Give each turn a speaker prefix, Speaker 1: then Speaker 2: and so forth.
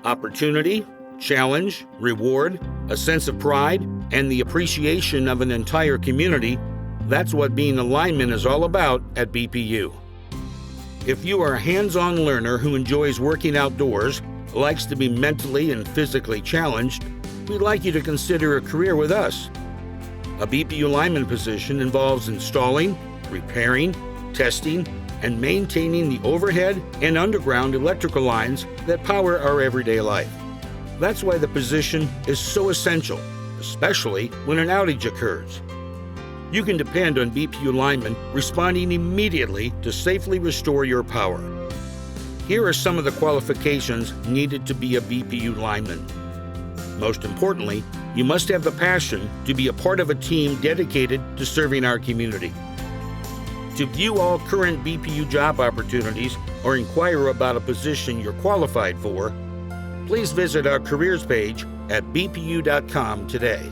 Speaker 1: Opportunity, challenge, reward, a sense of pride, and the appreciation of an entire community. That's what being a lineman is all about at BPU. If you are a hands-on learner who enjoys working outdoors, likes to be mentally and physically challenged, we'd like you to consider a career with us. A BPU lineman position involves installing, repairing, testing, and maintaining the overhead and underground electrical lines that power our everyday life. That's why the position is so essential, especially when an outage occurs. You can depend on BPU linemen responding immediately to safely restore your power. Here are some of the qualifications needed to be a BPU lineman. Most importantly, you must have the passion to be a part of a team dedicated to serving our community. To view all current BPU job opportunities or inquire about a position you're qualified for, please visit our careers page at bpu.com today.